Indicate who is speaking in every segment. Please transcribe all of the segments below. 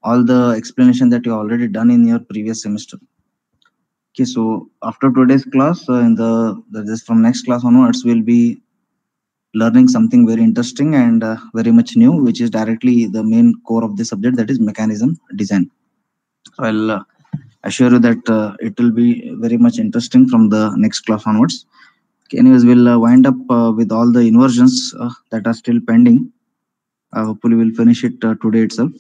Speaker 1: all the explanation that you already done in your previous semester. Okay, so after today's class, just from next class onwards, we'll be learning something very interesting and very much new, which is directly the main core of the subject, that is mechanism design. So I'll assure you that it will be very much interesting from the next class onwards. Okay, anyways, we'll wind up with all the inversions that are still pending. Hopefully, we'll finish it today itself.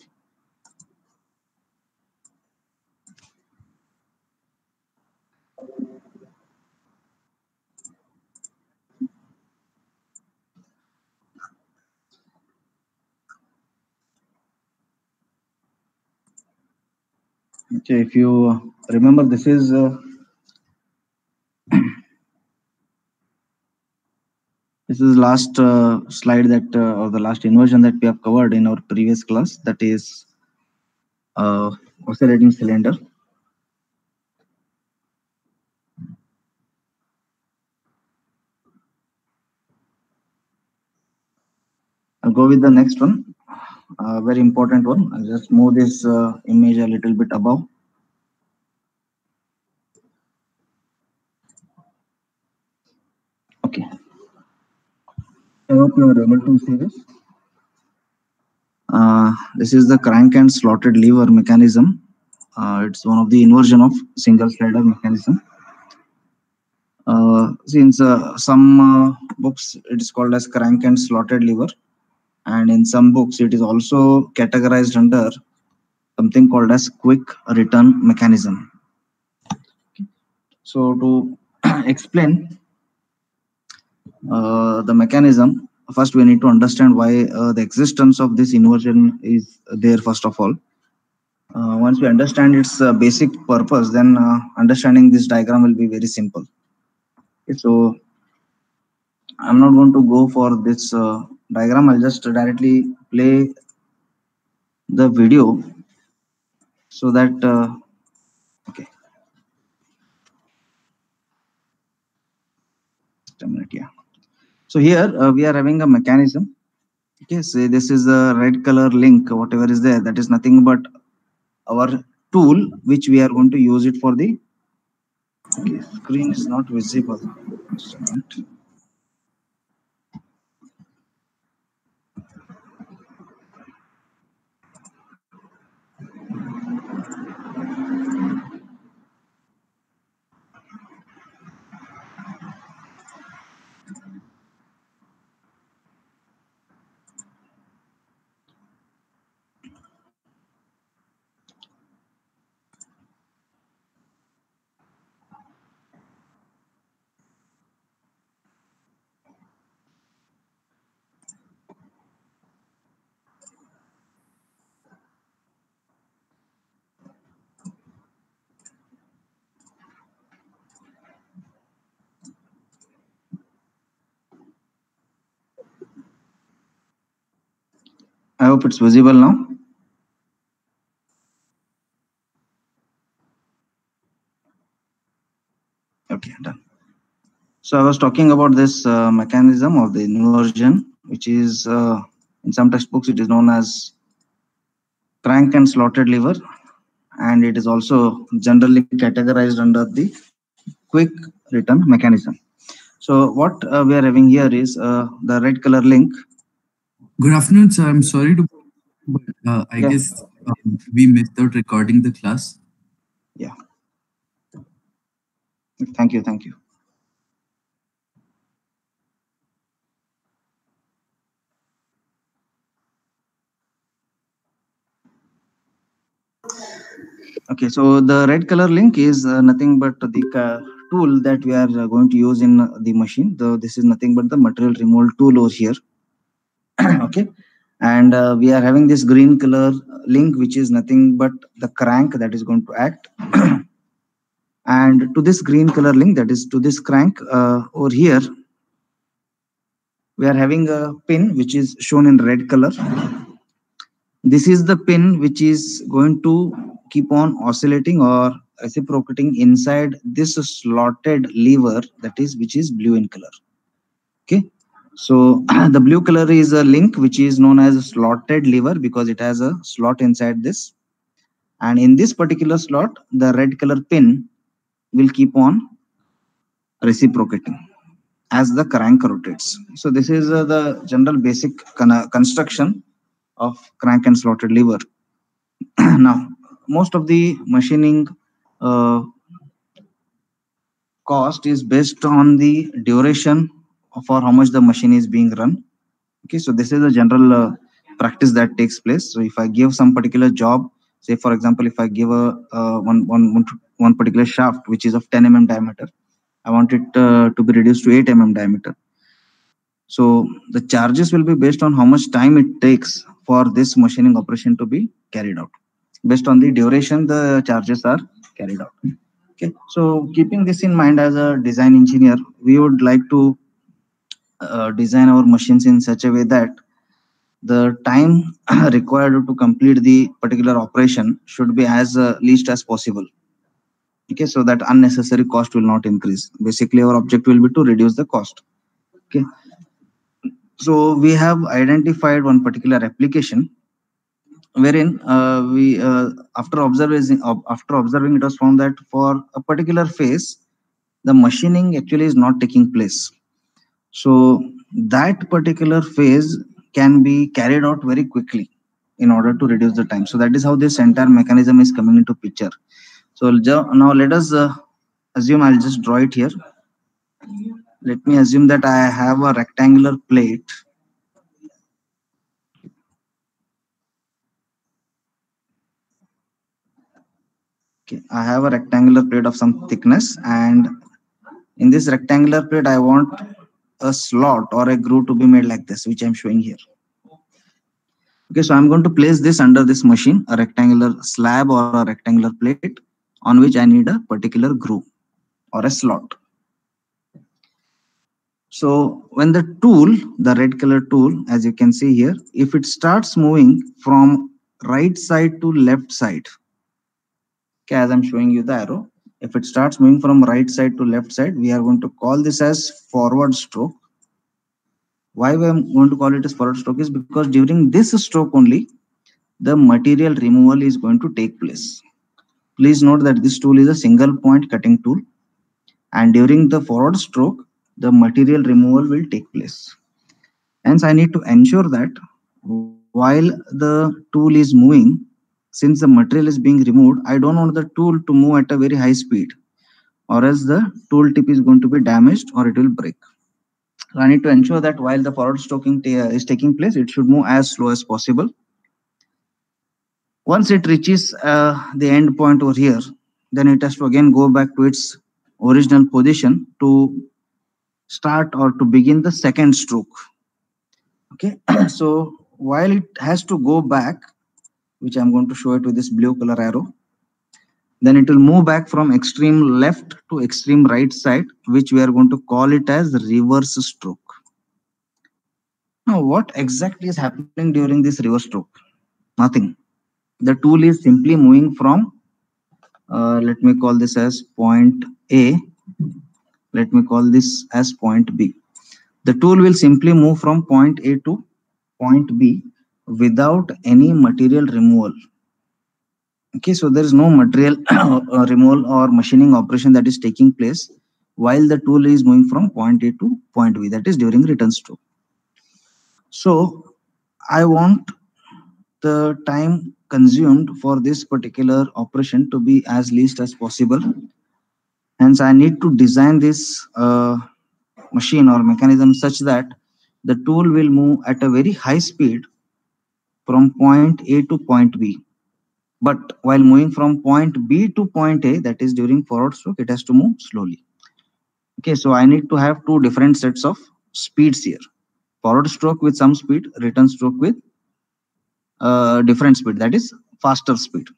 Speaker 1: Okay, if you remember, this is this is last slide that or the last inversion that we have covered in our previous class, that is oscillating cylinder. I'll go with the next one, very important one. I'll just move this image a little bit above. Okay, I hope you are able to see this. This is the crank and slotted lever mechanism. It's one of the inversion of single slider mechanism. Since some books it is called as crank and slotted lever, and in some books it is also categorized under something called as quick return mechanism. So to explain the mechanism, first we need to understand why the existence of this inversion is there first of all. Once we understand its basic purpose, then understanding this diagram will be very simple. Okay, so I'm not going to go for this diagram. I'll just directly play the video so that okay, just a minute. Yeah, so here we are having a mechanism. Okay, so this is a red color link, whatever is there, that is nothing but our tool which we are going to use it for the okay, screen is not visible. Just a minute. I hope it's visible now. Okay, done. So I was talking about this mechanism of the inversion, which is in some textbooks it is known as crank and slotted lever, and it is also generally categorized under the quick return mechanism. So what we are having here is the red color link.
Speaker 2: Good afternoon, sir. I'm sorry to, but I guess we missed out recording the class.
Speaker 1: Yeah. Thank you. Thank you. Okay, so the red color link is nothing but the tool that we are going to use in the machine. This is nothing but the material removal tool over here. Okay, and we are having this green color link, which is nothing but the crank that is going to act. And to this green color link, that is to this crank over here, we are having a pin which is shown in red color. This is the pin which is going to keep on oscillating or reciprocating inside this slotted lever, that is which is blue in color. Okay, so the blue color is a link which is known as a slotted lever because it has a slot inside this. And in this particular slot, the red color pin will keep on reciprocating as the crank rotates. So this is the general basic construction of crank and slotted lever. Now, most of the machining cost is based on the duration for how much the machine is being run. Okay, so this is a general practice that takes place. So if I give some particular job, say for example, if I give a one particular shaft which is of 10 diameter, I want it to be reduced to 8 diameter. So the charges will be based on how much time it takes for this machining operation to be carried out. Based on the duration, the charges are carried out. Okay, so keeping this in mind, as a design engineer, we would like to design our machines in such a way that the time required to complete the particular operation should be as least as possible. Okay, so that unnecessary cost will not increase. Basically, our objective will be to reduce the cost. Okay, so we have identified one particular application wherein we after observing, it was found that for a particular phase, the machining actually is not taking place. So that particular phase can be carried out very quickly in order to reduce the time. So that is how this entire mechanism is coming into picture. So now let us assume, I'll just draw it here. Let me assume that I have a rectangular plate. Okay, I have a rectangular plate of some thickness, and in this rectangular plate, I want a slot or a groove to be made like this, which I'm showing here. Okay, so I'm going to place this under this machine, a rectangular slab or a rectangular plate on which I need a particular groove or a slot. So when the tool, the red color tool, as you can see here, if it starts moving from right side to left side, okay, as I'm showing you the arrow, if it starts moving from right side to left side, we are going to call this as forward stroke. Why we are going to call it as forward stroke is because during this stroke only, the material removal is going to take place. Please note that this tool is a single point cutting tool, and during the forward stroke, the material removal will take place. Hence, I need to ensure that while the tool is moving, since the material is being removed, I don't want the tool to move at a very high speed, or else the tool tip is going to be damaged or it will break. So I need to ensure that while the forward stroking is taking place, it should move as slow as possible. Once it reaches the end point over here, then it has to again go back to its original position to start or to begin the second stroke. Okay, so while it has to go back, which I'm going to show it with this blue color arrow, then it will move back from extreme left to extreme right side, which we are going to call it as reverse stroke. Now, what exactly is happening during this reverse stroke? Nothing. The tool is simply moving from, let me call this as point A. Let me call this as point B. The tool will simply move from point A to point B without any material removal. Okay, so there is no material removal or machining operation that is taking place while the tool is moving from point A to point B, that is during return stroke. So I want the time consumed for this particular operation to be as least as possible. Hence, I need to design this machine or mechanism such that the tool will move at a very high speed from point A to point B. But while moving from point B to point A, that is during forward stroke, it has to move slowly. Okay, so I need to have two different sets of speeds here. Forward stroke with some speed, return stroke with different speed, that is faster speed.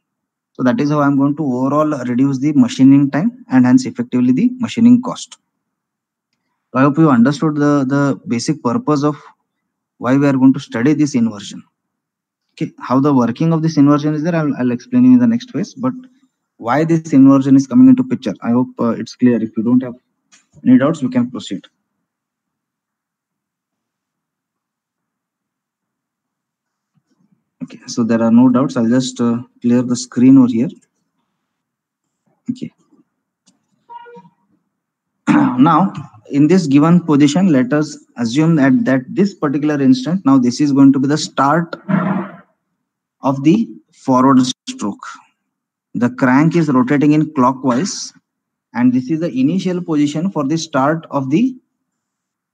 Speaker 1: So that is how I'm going to overall reduce the machining time and hence effectively the machining cost. So I hope you understood the basic purpose of why we are going to study this inversion. Okay, how the working of this inversion is there, I'll explain you in the next phase. But why this inversion is coming into picture, I hope it's clear. If you don't have any doubts, we can proceed. Okay, so there are no doubts. I'll just clear the screen over here. Okay. Now, in this given position, let us assume that this particular instant, now this is going to be the start of the forward stroke. The crank is rotating in clockwise, and this is the initial position for the start of the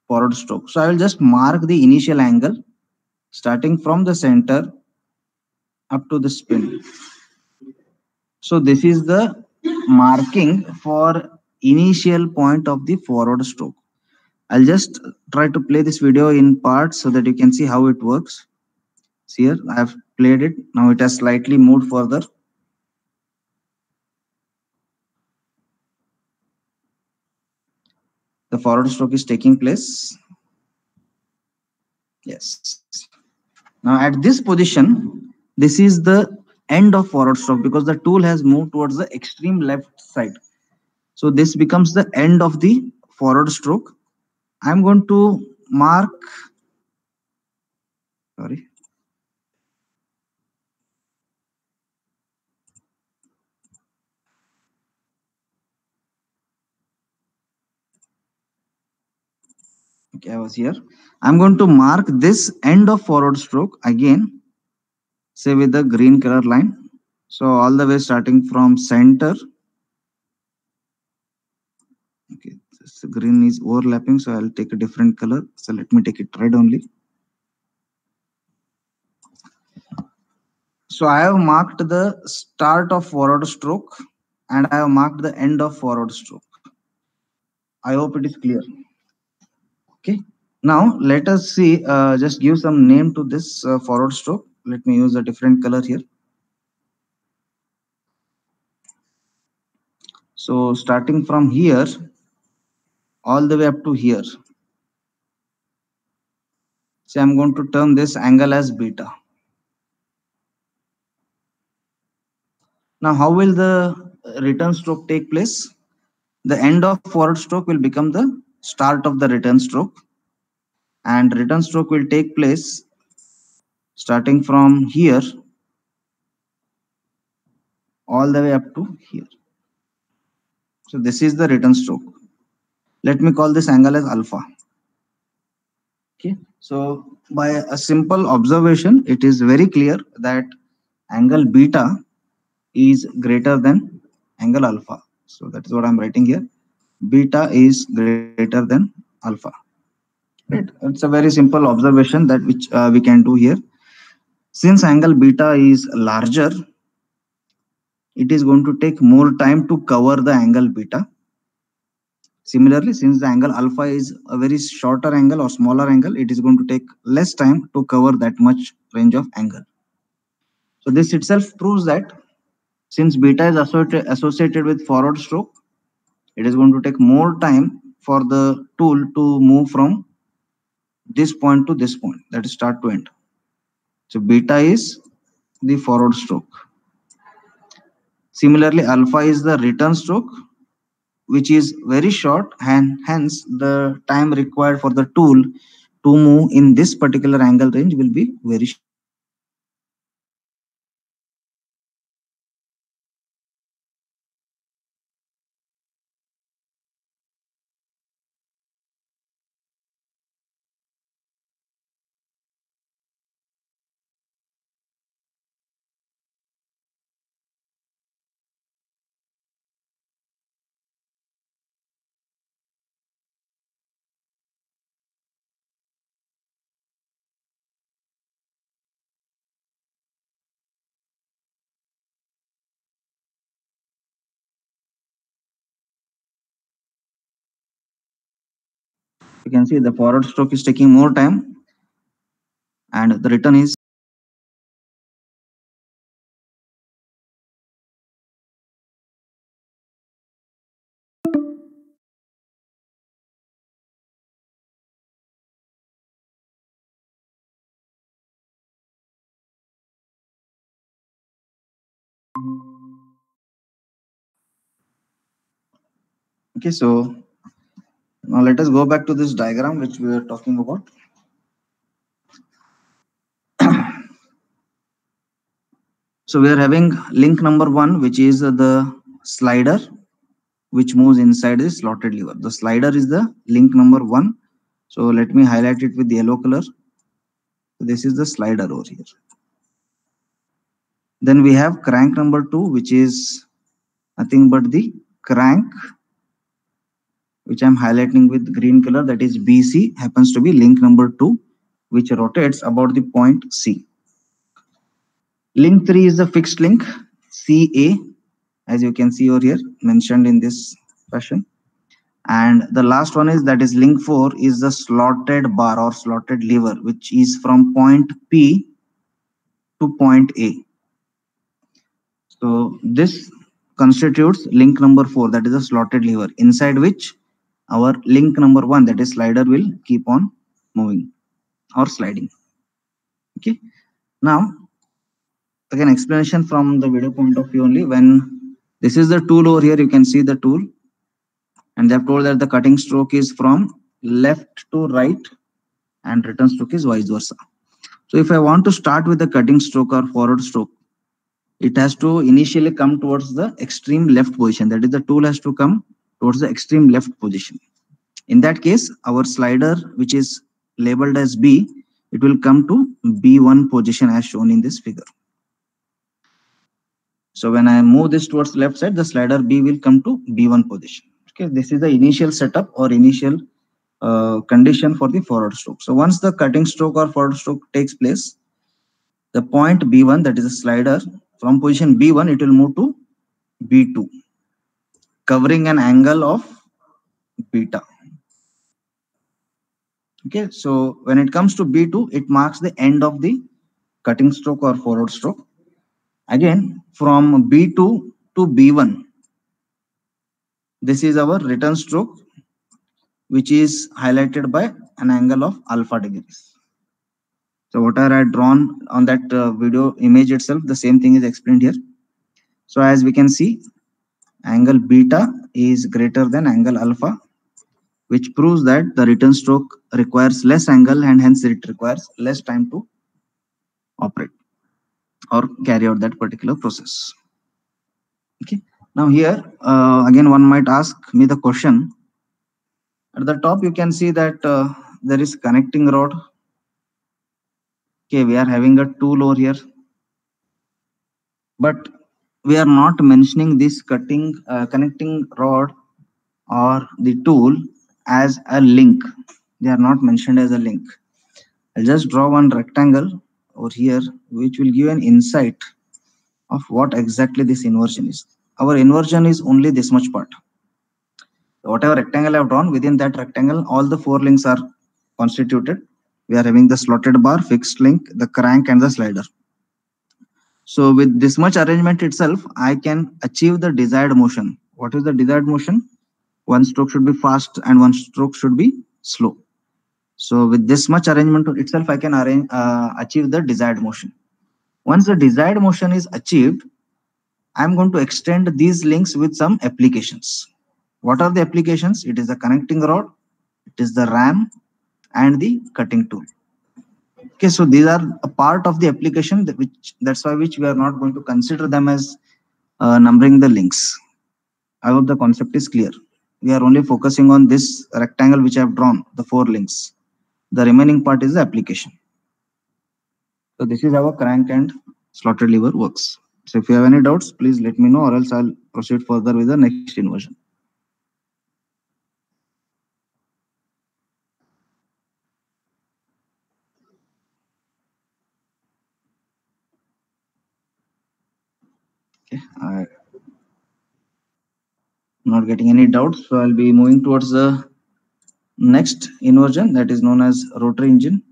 Speaker 1: forward stroke. So I will just mark the initial angle starting from the center up to the spin. So this is the marking for initial point of the forward stroke. I'll just try to play this video in parts so that you can see how it works. See here, I have played it. Now it has slightly moved further. The forward stroke is taking place. Yes. Now at this position, this is the end of forward stroke because the tool has moved towards the extreme left side. So this becomes the end of the forward stroke. I'm going to mark, sorry. Okay, I was here. I'm going to mark this end of forward stroke again, say with the green color line. So all the way starting from center. Okay, this green is overlapping, so I'll take a different color. So let me take it red only. So I have marked the start of forward stroke and I have marked the end of forward stroke. I hope it is clear. Okay. Now let us see, just give some name to this forward stroke. Let me use a different color here. So starting from here, all the way up to here. So I'm going to term this angle as beta. Now, how will the return stroke take place? The end of forward stroke will become the start of the return stroke, and return stroke will take place starting from here all the way up to here. So this is the return stroke. Let me call this angle as alpha. Okay. So by a simple observation, it is very clear that angle beta is greater than angle alpha. So that is what I'm writing here. Beta is greater than alpha. Right. It's a very simple observation that which we can do here. Since angle beta is larger, it is going to take more time to cover the angle beta. Similarly, since the angle alpha is a very shorter angle or smaller angle, it is going to take less time to cover that much range of angle. So this itself proves that since beta is associated with forward stroke, it is going to take more time for the tool to move from this point to this point, that is start to end. So beta is the forward stroke. Similarly, alpha is the return stroke, which is very short, and hence the time required for the tool to move in this particular angle range will be very short. You can see the forward stroke is taking more time and the return is okay. So now let us go back to this diagram which we were talking about. So we are having link number 1, which is the slider, which moves inside the slotted lever. The slider is the link number 1. So let me highlight it with the yellow color. This is the slider over here. Then we have crank number 2, which is nothing but the crank, which I'm highlighting with green color, that is BC, happens to be link number 2, which rotates about the point C. Link 3 is the fixed link, CA, as you can see over here, mentioned in this fashion. And the last one is, that is link 4, is the slotted bar or slotted lever, which is from point P to point A. So this constitutes link number 4, that is a slotted lever, inside which our link number 1, that is slider, will keep on moving or sliding. Okay. Now, again, explanation from the video point of view only. When this is the tool over here, you can see the tool, and they have told that the cutting stroke is from left to right and return stroke is vice versa. So if I want to start with the cutting stroke or forward stroke, it has to initially come towards the extreme left position. That is, the tool has to come towards the extreme left position. In that case, our slider, which is labeled as B, it will come to B1 position as shown in this figure. So when I move this towards the left side, the slider B will come to B1 position. Okay, this is the initial setup or initial condition for the forward stroke. So once the cutting stroke or forward stroke takes place, the point B1, that is the slider, from position B1, it will move to B2, covering an angle of beta. Okay, so when it comes to B2, it marks the end of the cutting stroke or forward stroke. Again, from B2 to B1, this is our return stroke, which is highlighted by an angle of alpha degrees. So whatever I had drawn on that video image itself, the same thing is explained here. So as we can see, angle beta is greater than angle alpha, which proves that the return stroke requires less angle and hence it requires less time to operate or carry out that particular process. Okay. Now here, again, one might ask me the question. At the top, you can see that there is connecting rod. Okay, we are having a tool over here, but we are not mentioning this connecting rod or the tool as a link. They are not mentioned as a link. I'll just draw one rectangle over here, which will give an insight of what exactly this inversion is. Our inversion is only this much part. Whatever rectangle I have drawn, within that rectangle, all the 4 links are constituted. We are having the slotted bar, fixed link, the crank, and the slider. So with this much arrangement itself, I can achieve the desired motion. What is the desired motion? One stroke should be fast and one stroke should be slow. So with this much arrangement itself, I can achieve the desired motion. Once the desired motion is achieved, I'm going to extend these links with some applications. What are the applications? It is the connecting rod, it is the ram, and the cutting tool. Okay, so these are a part of the application, that's why we are not going to consider them as numbering the links. I hope the concept is clear. We are only focusing on this rectangle which I have drawn, the 4 links. The remaining part is the application. So this is how a crank and slotted lever works. So if you have any doubts, please let me know, or else I'll proceed further with the next inversion. Okay, I'm not getting any doubts, so I'll be moving towards the next inversion, that is known as rotary engine.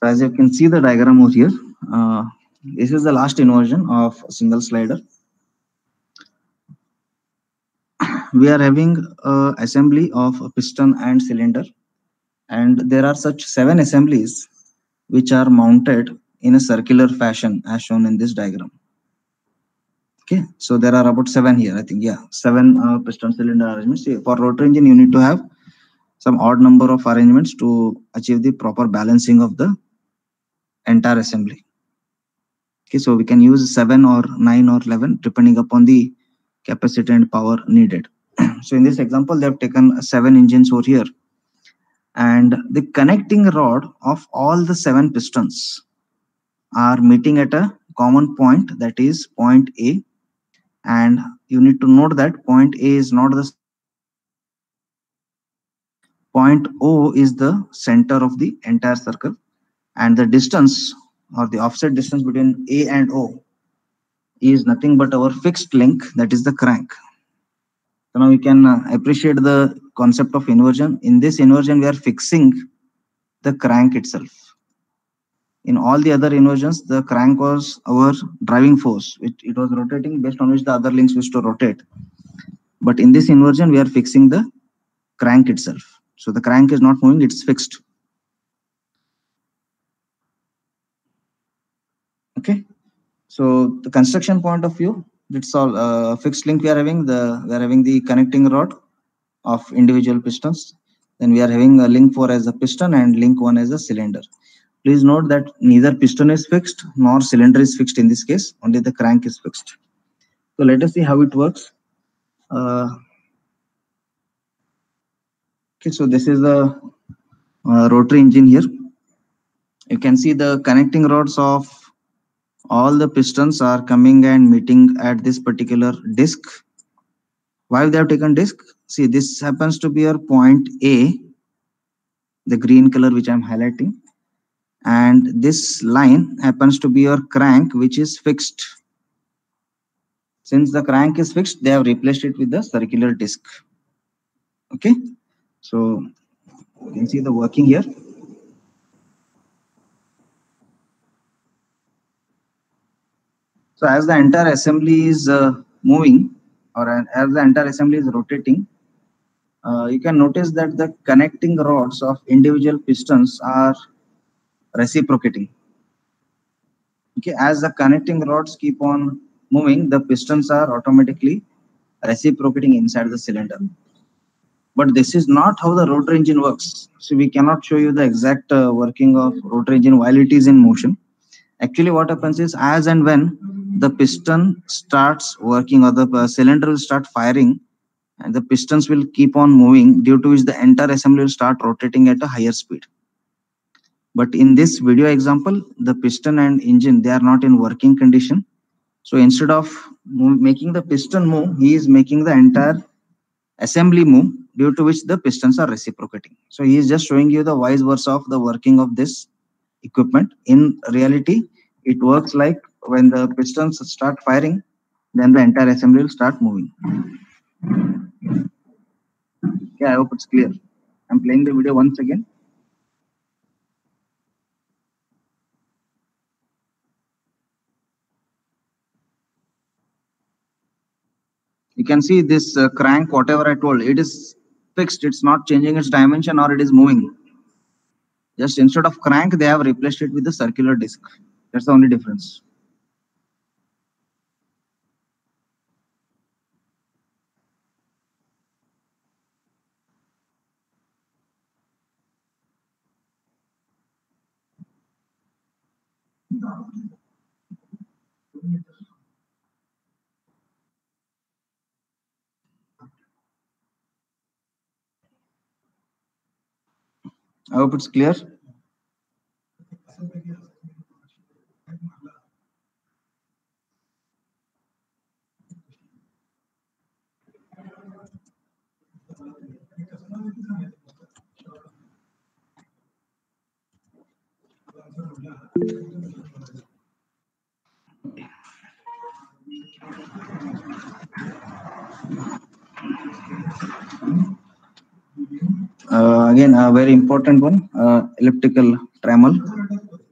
Speaker 1: As you can see the diagram over here, this is the last inversion of a single slider. We are having an assembly of a piston and cylinder, and there are such 7 assemblies which are mounted in a circular fashion as shown in this diagram. Okay, so there are about 7 here, I think. Yeah, 7 piston cylinder arrangements. For rotary engine, you need to have some odd number of arrangements to achieve the proper balancing of the entire assembly. Okay, so we can use 7 or 9 or 11 depending upon the capacity and power needed. So in this example, they have taken 7 engines over here, and the connecting rod of all the 7 pistons are meeting at a common point, that is point A. And you need to note that point A is not the point O is the center of the entire circle, and the distance or the offset distance between A and O is nothing but our fixed link, that is the crank. So now we can appreciate the concept of inversion. In this inversion, we are fixing the crank itself. In all the other inversions, the crank was our driving force. It was rotating based on which the other links used to rotate. But in this inversion, we are fixing the crank itself. So the crank is not moving, it's fixed. Okay. So the construction point of view, it's all fixed link we are having. We are having the connecting rod of individual pistons. Then we are having a link 4 as a piston and link 1 as a cylinder. Please note that neither piston is fixed nor cylinder is fixed in this case. Only the crank is fixed. So let us see how it works. Okay, so this is the rotary engine here. You can see the connecting rods of all the pistons are coming and meeting at this particular disc. Why they have taken disc? See, this happens to be your point A, the green color which I'm highlighting, and this line happens to be your crank, which is fixed. Since the crank is fixed, they have replaced it with the circular disc. Okay, so you can see the working here. So as the entire assembly is moving, or as the entire assembly is rotating, you can notice that the connecting rods of individual pistons are reciprocating. Okay, as the connecting rods keep on moving, the pistons are automatically reciprocating inside the cylinder. But this is not how the rotor engine works. So we cannot show you the exact working of rotor engine while it is in motion. Actually, what happens is, as and when the piston starts working or the cylinder will start firing, and the pistons will keep on moving, due to which the entire assembly will start rotating at a higher speed. But in this video example, the piston and engine, they are not in working condition. So instead of making the piston move, he is making the entire assembly move, due to which the pistons are reciprocating. So he is just showing you the vice versa of the working of this equipment. In reality, it works like when the pistons start firing, then the entire assembly will start moving. Okay, I hope it's clear. I'm playing the video once again. You can see this crank, whatever I told, it is fixed. It's not changing its dimension or it is moving. Just instead of crank, they have replaced it with the circular disc. That's the only difference. I hope it's clear. Again, a very important one, elliptical trammel.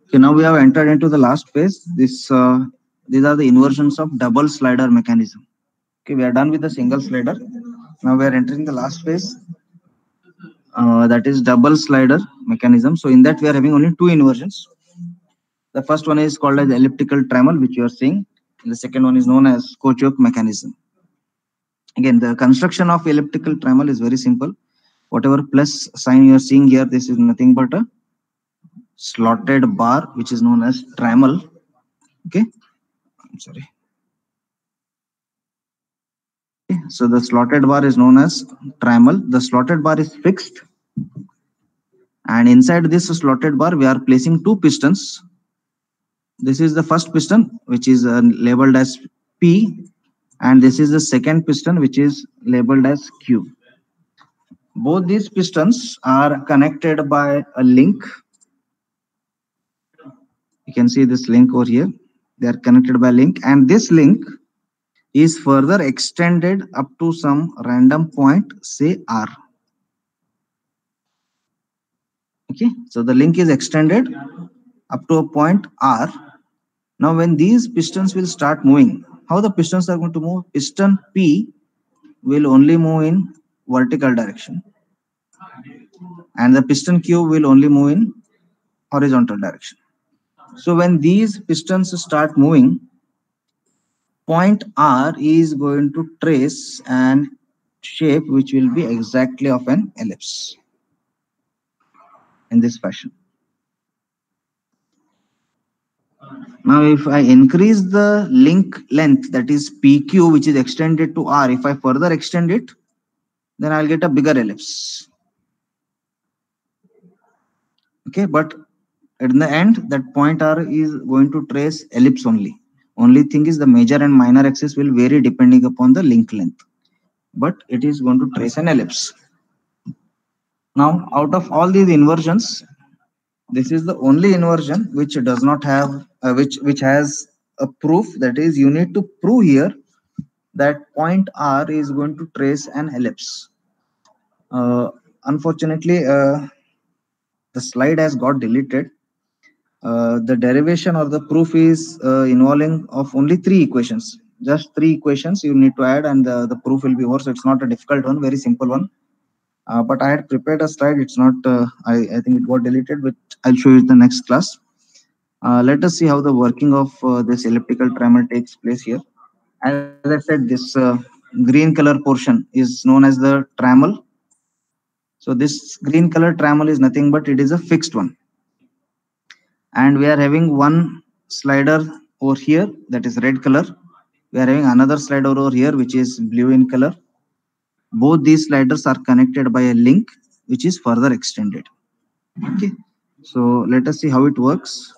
Speaker 1: Okay, now we have entered into the last phase. These are the inversions of double slider mechanism. Okay, we are done with the single slider. Now we are entering the last phase, that is double slider mechanism. So in that we are having only 2 inversions. The first one is called as elliptical trammel, which you are seeing. And the second one is known as screw choke mechanism. Again, the construction of elliptical trammel is very simple. whatever plus sign you are seeing here, this is nothing but a slotted bar, which is known as trammel. Okay, I'm sorry. Okay. So the slotted bar is known as trammel. The slotted bar is fixed, and inside this slotted bar we are placing two pistons. This is the first piston, which is labeled as P, and this is the second piston, which is labeled as Q. Both these pistons are connected by a link. You can see this link over here. They are connected by a link, and this link is further extended up to some random point, say R. Okay, so the link is extended up to a point R. Now, when these pistons will start moving, how the pistons are going to move? Piston P will only move in vertical direction, and the piston Q will only move in horizontal direction. So when these pistons start moving, point R is going to trace an shape which will be exactly of an ellipse in this fashion. Now, if I increase the link length, that is PQ, which is extended to R, if I further extend it, then I'll get a bigger ellipse. Okay, but at the end, that point R is going to trace ellipse only. Only thing is the major and minor axis will vary depending upon the link length, but it is going to trace an ellipse. Now, out of all these inversions, this is the only inversion which does not have which has a proof, that is you need to prove here that point R is going to trace an ellipse. Unfortunately, the slide has got deleted. The derivation or the proof is involving of only 3 equations. Just 3 equations you need to add, and the proof will be over. So it's not a difficult one, very simple one. But I had prepared a slide. It's not. I think it got deleted, but I'll show you in the next class. Let us see how the working of this elliptical trammel takes place here. As I said, this green color portion is known as the trammel. So this green color trammel is nothing but it is a fixed one. And we are having one slider over here, that is red color. We are having another slider over here, which is blue in color. Both these sliders are connected by a link, which is further extended. Okay, so let us see how it works.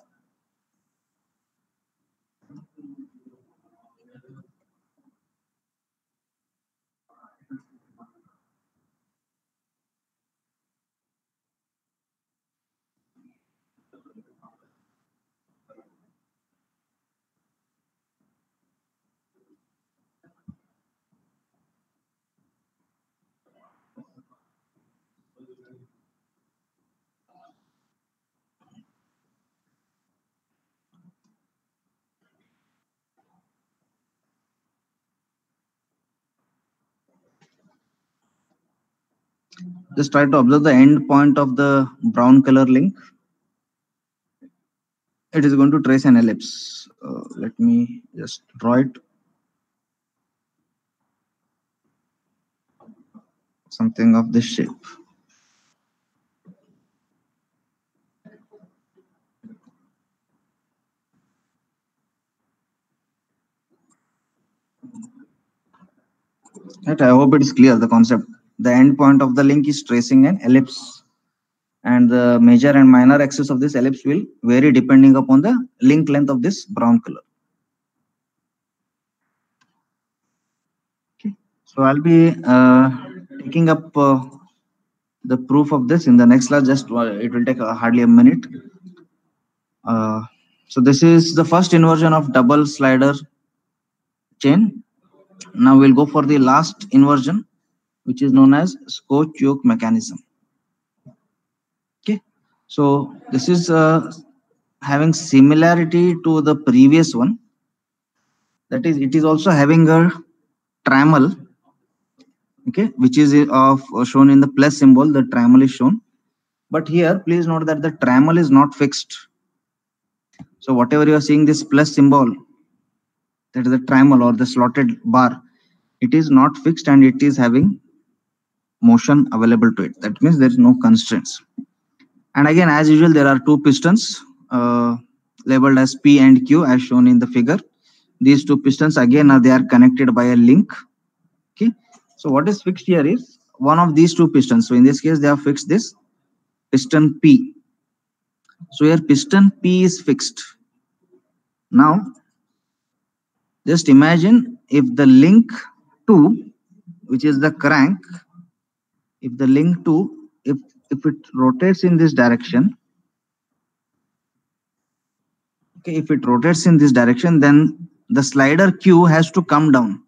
Speaker 1: Just try to observe the end point of the brown color link. It is going to trace an ellipse. Let me just draw it. Something of this shape. Right, I hope it is clear, the concept. The end point of the link is tracing an ellipse, and the major and minor axis of this ellipse will vary depending upon the link length of this brown color. Okay, so I'll be taking up the proof of this in the next class. Just it will take hardly a minute. So this is the first inversion of double slider chain. Now we'll go for the last inversion, which is known as Scotch yoke mechanism. Okay, so this is having similarity to the previous one. That is, it is also having a trammel, okay, which is of shown in the plus symbol. The trammel is shown, but here please note that the trammel is not fixed. So whatever you are seeing, this plus symbol, that is the trammel or the slotted bar, it is not fixed, and it is having motion available to it. That means there is no constraints. And again, as usual, there are two pistons labeled as P and Q as shown in the figure. These two pistons again they are connected by a link. Okay, so what is fixed here is one of these two pistons. So in this case, they have fixed this piston P. So here piston P is fixed. Now, just imagine if the link 2, which is the crank, if the link 2, if it rotates in this direction, okay, if it rotates in this direction, then the slider Q has to come down.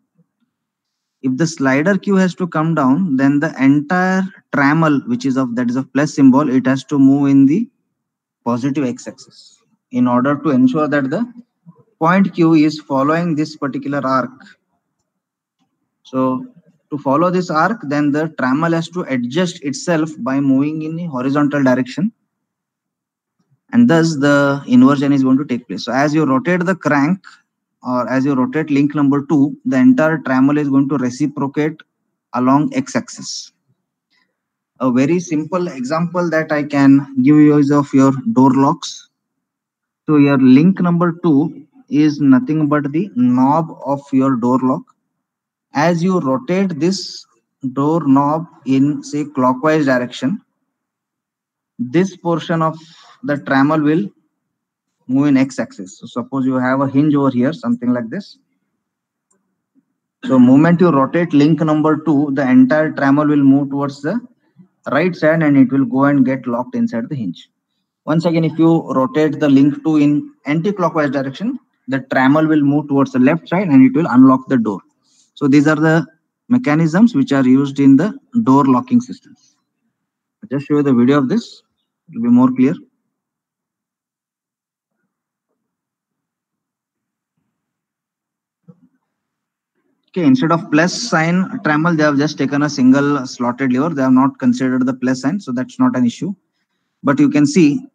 Speaker 1: If the slider Q has to come down, then the entire trammel, which is of plus symbol, it has to move in the positive x-axis in order to ensure that the point Q is following this particular arc. So to follow this arc, then the trammel has to adjust itself by moving in the horizontal direction, and thus the inversion is going to take place. So as you rotate the crank, or as you rotate link number 2, the entire trammel is going to reciprocate along x-axis. A very simple example that I can give you is of your door locks. So your link number 2 is nothing but the knob of your door lock. As you rotate this door knob in, say, clockwise direction, this portion of the trammel will move in x-axis. So suppose you have a hinge over here, something like this. So moment you rotate link number 2, the entire trammel will move towards the right side and it will go and get locked inside the hinge. Once again, if you rotate the link 2 in anti-clockwise direction, the trammel will move towards the left side and it will unlock the door. So these are the mechanisms which are used in the door locking systems. I'll just show you the video of this. It will be more clear. Okay, instead of plus sign trammel, they have just taken a single slotted lever. They have not considered the plus sign, so that's not an issue. But you can see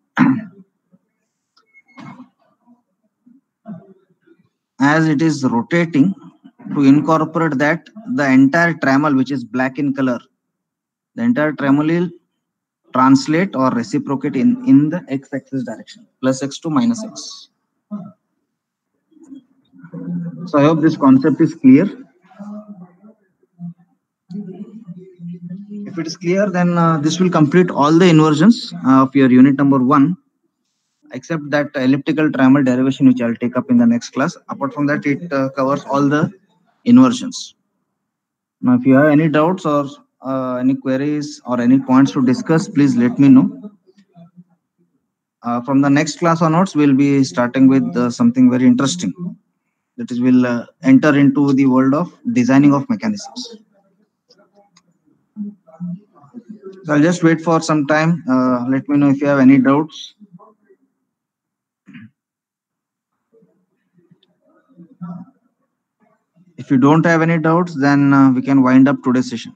Speaker 1: as it is rotating, to incorporate that, the entire trammel, which is black in color, the entire trammel will translate or reciprocate in the x-axis direction, plus x to minus x. So I hope this concept is clear. If it is clear, then this will complete all the inversions of your unit number 1, except that elliptical trammel derivation, which I'll take up in the next class. Apart from that, it covers all the inversions. Now, if you have any doubts or any queries or any points to discuss, please let me know. From the next class onwards, we'll be starting with something very interesting. That is, we'll enter into the world of designing of mechanisms. So I'll just wait for some time. Let me know if you have any doubts. If you don't have any doubts, then we can wind up today's session.